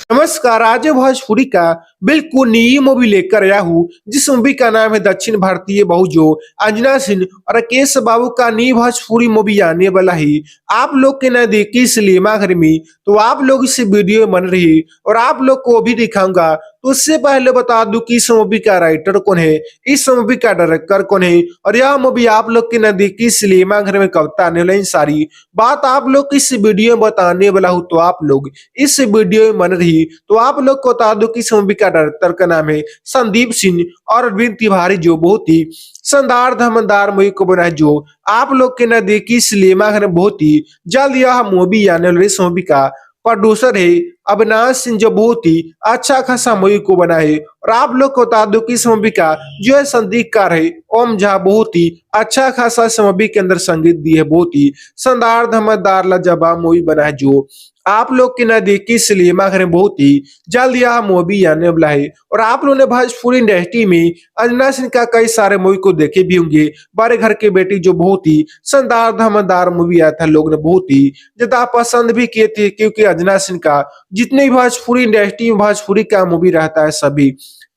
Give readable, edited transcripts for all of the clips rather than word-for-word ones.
नमस्कार, आज भोजपुरी का बिल्कुल नई मूवी लेकर आया हूँ जिस मूवी का नाम है दक्षिण भारतीय बहू जो अंजना सिंह और राकेश बाबू का नई भोजपुरी मूवी आने वाला है। आप लोग के न देखी सिनेमा घर में तो आप लोग इस वीडियो में बन रही और आप लोग को भी दिखाऊंगा। तो उससे पहले बता दूं कि इस मूवी का राइटर कौन है, इस मूवी का डायरेक्टर कौन है और यह मूवी आप लोग के नजदीकी सिनेमा घर में कब तक आने वाली सारी बात आप लोग इस वीडियो में बताने वाला हूँ। तो आप लोग इस वीडियो में बन रही तो आप लोग को बता दो कि इस मूवी का डायरेक्टर का नाम है संदीप सिंह और अरविंद तिवारी जो बहुत ही शानदार धमाकेदार मूवी को बनाए जो आप लोग के नजदीकी सिनेमा घर में बहुत ही जल्द यह मूवी आने वाली। इस मूवी का प्रोड्यूसर है अविनाश सिंह जो बहुत ही अच्छा खासा मूवी को बना है और आप लोग को बता दो कि इस मूवी का जो है संगीतकार है ओम झा बहुत ही अच्छा खासा इस मूवी के अंदर संगीत दी है। बहुत ही शानदार धमाकेदार लाजवाब मूवी बना है जो आप लोग के नजदीकी सिनेमा घर में बहुत ही जल्द यह मूवी आने वाला है। और आप लोगों ने भोजपुरी इंडस्ट्री में अंजना सिंह का कई सारे मूवी को देखे भी होंगे। बड़े घर की बेटी जो बहुत ही शानदार धमाकेदार मूवी आया था, लोग ने बहुत ही ज्यादा पसंद भी किए थे क्योंकि अंजना सिंह का जितने भी भोजपुरी इंडस्ट्री में भोजपुरी का मूवी रहता है सभी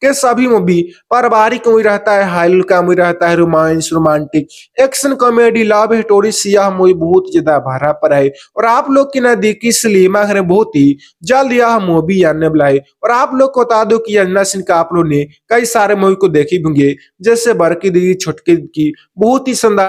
के सभी मूवी पारिवारिक मूवी रहता है, हाइल का मूवी रहता है, romance romantic action comedy love story यह मूवी बहुत ज्यादा भरा पड़ा है। और आप लोग के नजदीकी सिनेमा घर में बहुत ही जल्द यह मूवी आने वाला है। और आप लोग को बता दो कि अंजना सिंह का आप लोग ने कई सारे मूवी को देखे होंगे जैसे बड़की दीदी छोटकी की बहुत ही शानदार